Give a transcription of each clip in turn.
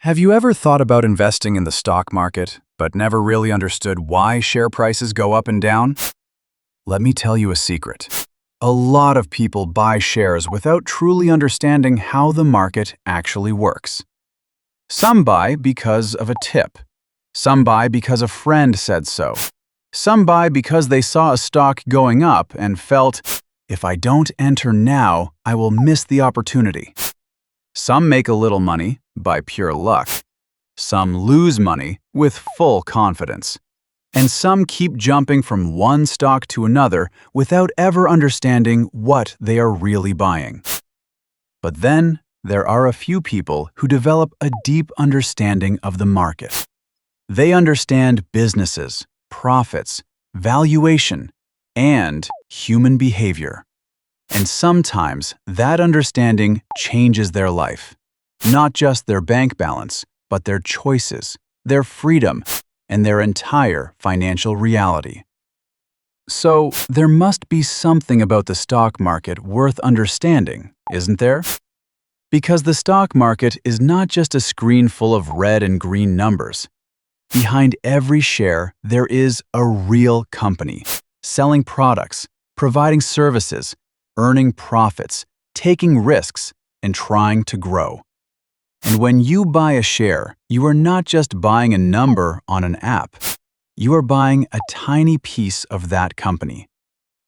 Have you ever thought about investing in the stock market, but never really understood why share prices go up and down? Let me tell you a secret. A lot of people buy shares without truly understanding how the market actually works. Some buy because of a tip. Some buy because a friend said so. Some buy because they saw a stock going up and felt, if I don't enter now, I will miss the opportunity. Some make a little money by pure luck. Some lose money with full confidence. And some keep jumping from one stock to another without ever understanding what they are really buying. But then, there are a few people who develop a deep understanding of the market. They understand businesses, profits, valuation, and human behavior. And sometimes that understanding changes their life. Not just their bank balance, but their choices, their freedom, and their entire financial reality. So, there must be something about the stock market worth understanding, isn't there? Because the stock market is not just a screen full of red and green numbers. Behind every share, there is a real company, selling products, providing services, earning profits, taking risks, and trying to grow. And when you buy a share, you are not just buying a number on an app. You are buying a tiny piece of that company.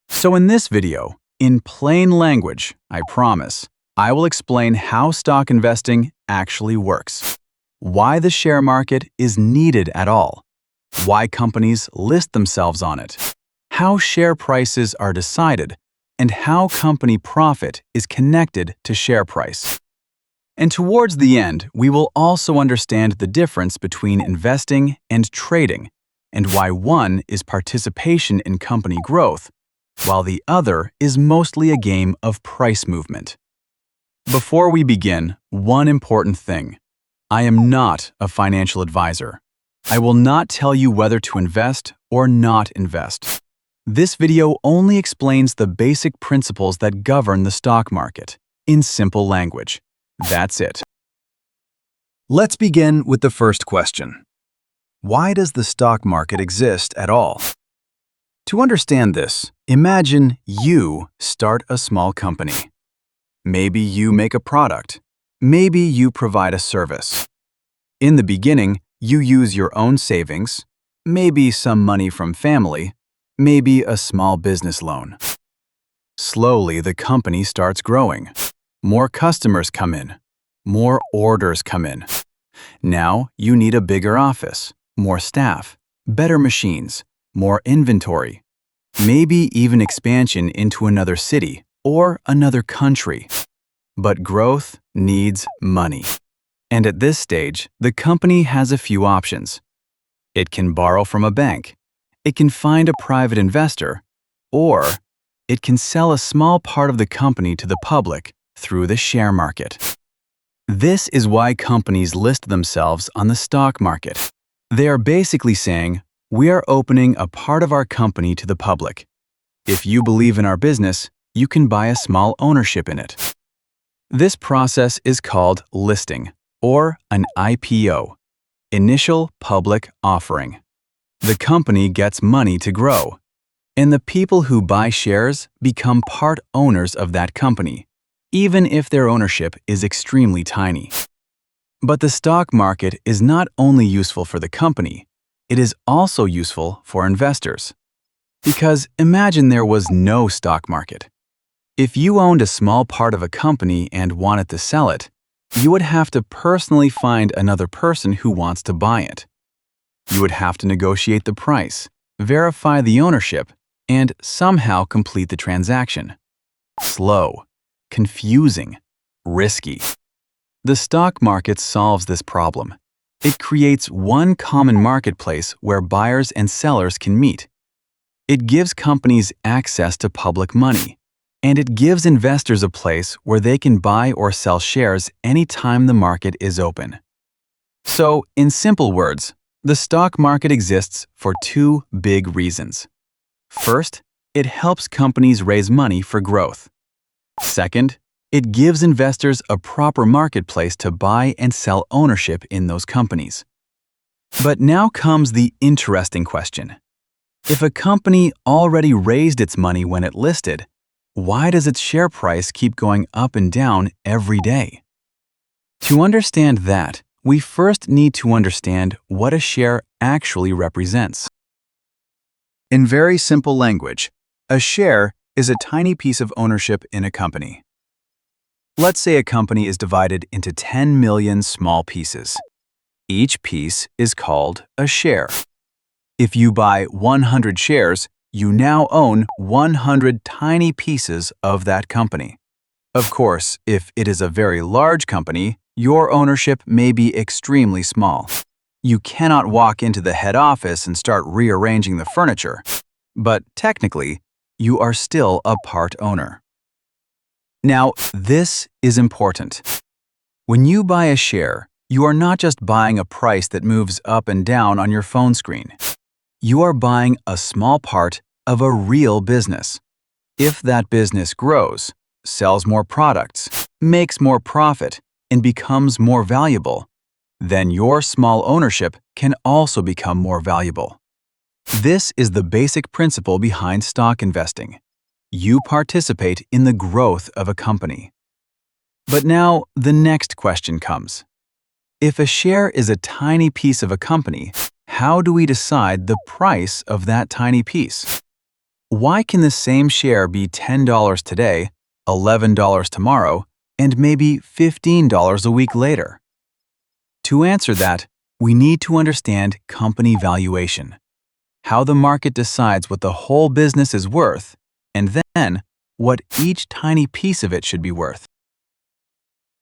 So in this video, in plain language, I promise, I will explain how stock investing actually works, why the share market is needed at all, why companies list themselves on it, how share prices are decided, and how company profit is connected to share price. And towards the end, we will also understand the difference between investing and trading, and why one is participation in company growth, while the other is mostly a game of price movement. Before we begin, one important thing. I am not a financial advisor. I will not tell you whether to invest or not invest. This video only explains the basic principles that govern the stock market, in simple language. That's it. Let's begin with the first question. Why does the stock market exist at all? To understand this, imagine you start a small company. Maybe you make a product. Maybe you provide a service. In the beginning, you use your own savings, maybe some money from family, maybe a small business loan. Slowly, the company starts growing. More customers come in. More orders come in. Now, you need a bigger office, more staff, better machines, more inventory, maybe even expansion into another city or another country. But growth needs money. And at this stage, the company has a few options. It can borrow from a bank. It can find a private investor, or it can sell a small part of the company to the public through the share market. This is why companies list themselves on the stock market. They are basically saying, we are opening a part of our company to the public. If you believe in our business, you can buy a small ownership in it. This process is called listing, or an IPO, initial public offering. The company gets money to grow, and the people who buy shares become part owners of that company, even if their ownership is extremely tiny. But the stock market is not only useful for the company, it is also useful for investors. Because imagine there was no stock market. If you owned a small part of a company and wanted to sell it, you would have to personally find another person who wants to buy it. You would have to negotiate the price, verify the ownership, and somehow complete the transaction. Slow, confusing, risky. The stock market solves this problem. It creates one common marketplace where buyers and sellers can meet. It gives companies access to public money, and it gives investors a place where they can buy or sell shares anytime the market is open. So, in simple words, the stock market exists for two big reasons. First, it helps companies raise money for growth. Second, It gives investors a proper marketplace to buy and sell ownership in those companies. But now comes the interesting question. If a company already raised its money when it listed, why does its share price keep going up and down every day? To understand that, we first need to understand what a share actually represents. In very simple language, a share is a tiny piece of ownership in a company. Let's say a company is divided into 10 million small pieces. Each piece is called a share. If you buy 100 shares, you now own 100 tiny pieces of that company. Of course, if it is a very large company, your ownership may be extremely small. You cannot walk into the head office and start rearranging the furniture. But technically, you are still a part owner. Now, this is important. When you buy a share, you are not just buying a price that moves up and down on your phone screen. You are buying a small part of a real business. If that business grows, sells more products, makes more profit, and becomes more valuable, then your small ownership can also become more valuable. This is the basic principle behind stock investing. You participate in the growth of a company. But now the next question comes. If a share is a tiny piece of a company, how do we decide the price of that tiny piece? Why can the same share be $10 today, $11 tomorrow, and maybe $15 a week later? To answer that, we need to understand company valuation, how the market decides what the whole business is worth, and then what each tiny piece of it should be worth.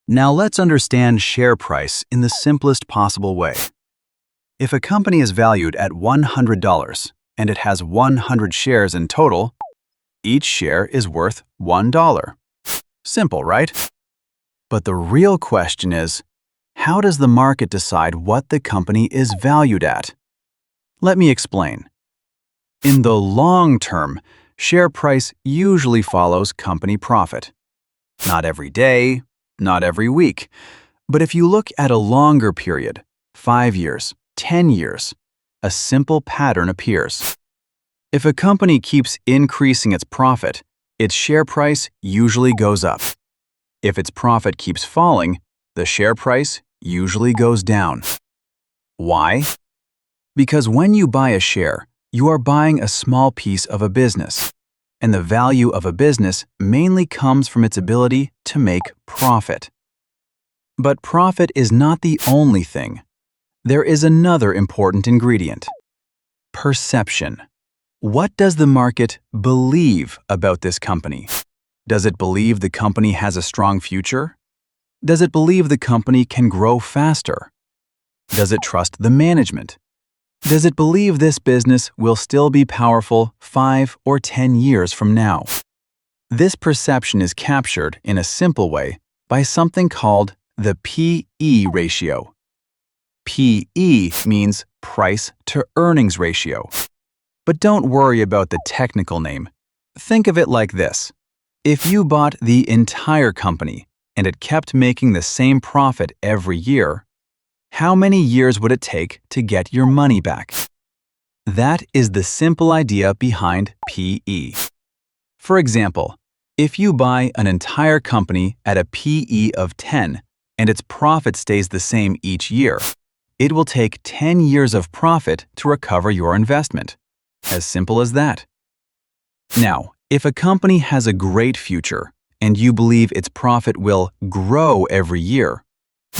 Now let's understand share price in the simplest possible way. If a company is valued at $100 and it has 100 shares in total, each share is worth $1. Simple, right? But the real question is, how does the market decide what the company is valued at? Let me explain. In the long term, share price usually follows company profit. Not every day, not every week, but if you look at a longer period, 5 years, 10 years, a simple pattern appears. If a company keeps increasing its profit, its share price usually goes up. If its profit keeps falling, the share price usually goes down. Why? Because when you buy a share, you are buying a small piece of a business, and the value of a business mainly comes from its ability to make profit. But profit is not the only thing. There is another important ingredient: perception. What does the market believe about this company? Does it believe the company has a strong future? Does it believe the company can grow faster? Does it trust the management? Does it believe this business will still be powerful 5 or 10 years from now? This perception is captured in a simple way by something called the P/E ratio. P/E means price to earnings ratio. But don't worry about the technical name. Think of it like this. If you bought the entire company and it kept making the same profit every year, how many years would it take to get your money back? That is the simple idea behind P/E. For example, if you buy an entire company at a P/E of 10 and its profit stays the same each year, it will take 10 years of profit to recover your investment. As simple as that. Now, if a company has a great future and you believe its profit will grow every year,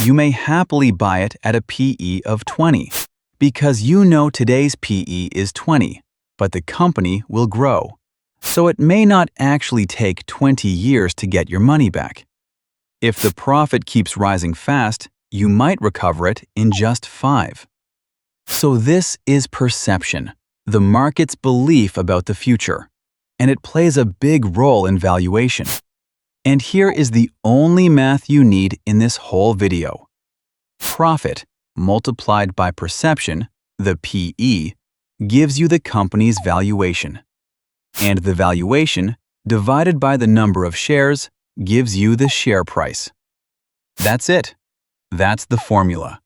you may happily buy it at a P/E of 20 because you know today's P/E is 20, but the company will grow. So it may not actually take 20 years to get your money back. If the profit keeps rising fast, you might recover it in just 5. So this is perception, the market's belief about the future, and it plays a big role in valuation. And here is the only math you need in this whole video. Profit multiplied by perception, the P/E, gives you the company's valuation. And the valuation divided by the number of shares gives you the share price. That's it. That's the formula.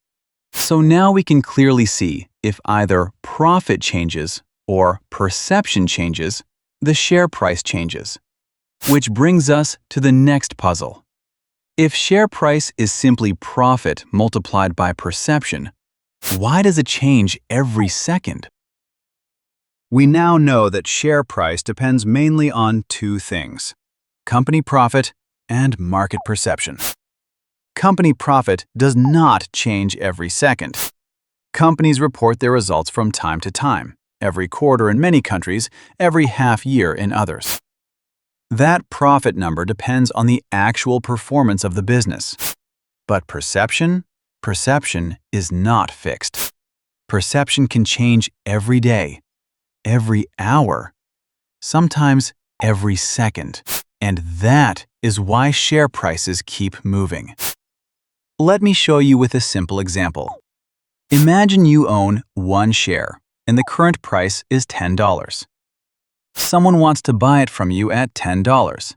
So now we can clearly see if either profit changes or perception changes, the share price changes. Which brings us to the next puzzle. If share price is simply profit multiplied by perception, why does it change every second? We now know that share price depends mainly on two things: company profit and market perception. Company profit does not change every second. Companies report their results from time to time, every quarter in many countries, every half year in others. That profit number depends on the actual performance of the business. But perception is not fixed. Perception can change every day, every hour, sometimes every second. And that is why share prices keep moving. Let me show you with a simple example. Imagine you own one share and the current price is $10. Someone wants to buy it from you at $10,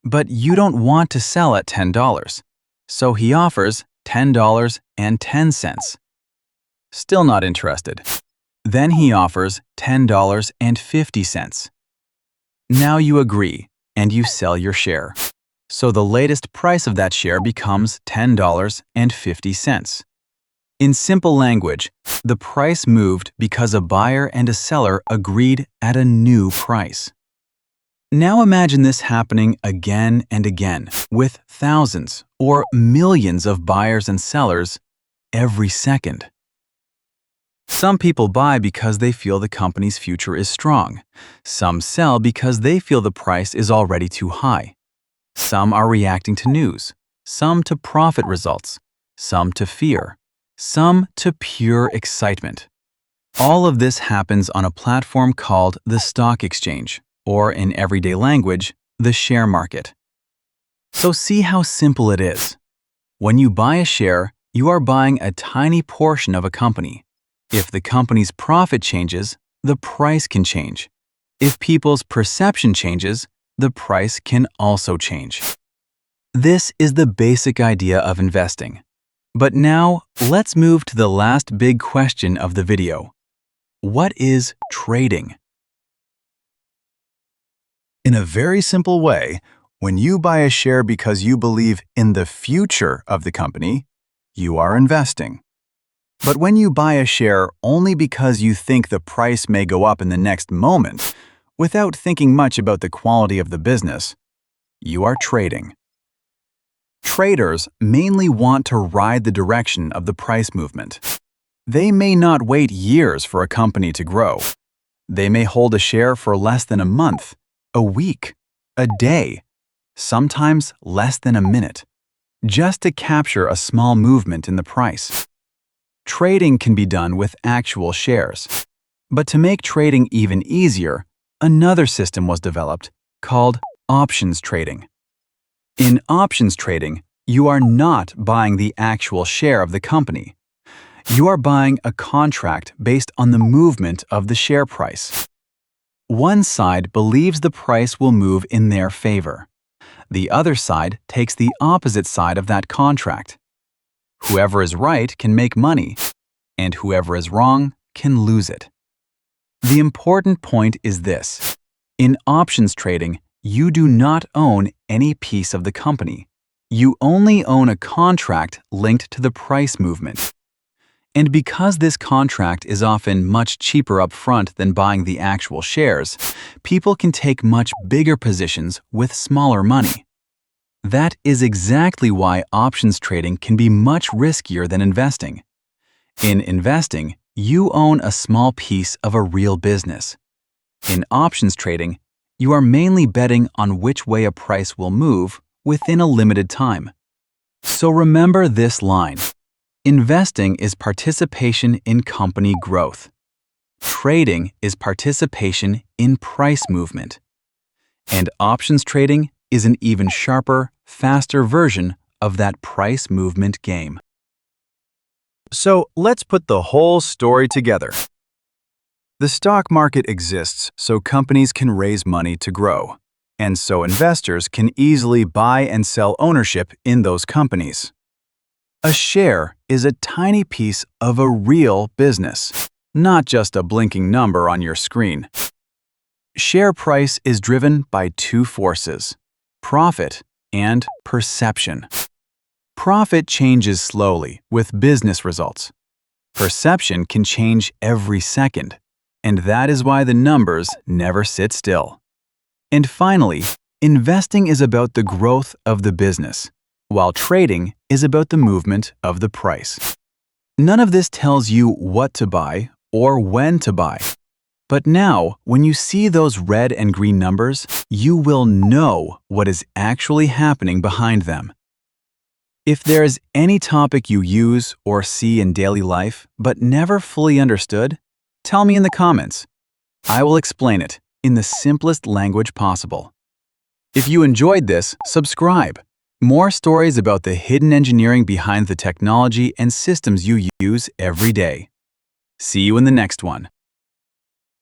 but you don't want to sell at $10, so he offers $10.10. Still not interested. Then he offers $10.50. Now you agree and you sell your share. So the latest price of that share becomes $10.50. In simple language, the price moved because a buyer and a seller agreed at a new price. Now imagine this happening again and again with thousands or millions of buyers and sellers every second. Some people buy because they feel the company's future is strong. Some sell because they feel the price is already too high. Some are reacting to news, some to profit results, some to fear, some to pure excitement. All of this happens on a platform called the stock exchange, or in everyday language, the share market. So see how simple it is. When you buy a share, you are buying a tiny portion of a company. If the company's profit changes, the price can change. If people's perception changes, the price can also change. This is the basic idea of investing. But now, let's move to the last big question of the video. What is trading? In a very simple way, when you buy a share because you believe in the future of the company, you are investing. But when you buy a share only because you think the price may go up in the next moment, without thinking much about the quality of the business, you are trading. Traders mainly want to ride the direction of the price movement. They may not wait years for a company to grow. They may hold a share for less than a month, a week, a day, sometimes less than a minute, just to capture a small movement in the price. Trading can be done with actual shares. But to make trading even easier, another system was developed called options trading. In options trading, you are not buying the actual share of the company. You are buying a contract based on the movement of the share price. One side believes the price will move in their favor. The other side takes the opposite side of that contract. Whoever is right can make money, and whoever is wrong can lose it. The important point is this. In options trading, you do not own any piece of the company. You only own a contract linked to the price movement. And because this contract is often much cheaper up front than buying the actual shares, people can take much bigger positions with smaller money. That is exactly why options trading can be much riskier than investing. In investing, you own a small piece of a real business. In options trading, you are mainly betting on which way a price will move within a limited time. So remember this line. Investing is participation in company growth. Trading is participation in price movement. And options trading is an even sharper, faster version of that price movement game. So let's put the whole story together. The stock market exists so companies can raise money to grow. and so investors can easily buy and sell ownership in those companies. A share is a tiny piece of a real business, not just a blinking number on your screen. Share price is driven by two forces: profit and perception. Profit changes slowly with business results. Perception can change every second, and that is why the numbers never sit still. And finally, investing is about the growth of the business, while trading is about the movement of the price. None of this tells you what to buy or when to buy. But now, when you see those red and green numbers, you will know what is actually happening behind them. If there is any topic you use or see in daily life but never fully understood, tell me in the comments. I will explain it in the simplest language possible. If you enjoyed this, subscribe. More stories about the hidden engineering behind the technology and systems you use every day. See you in the next one.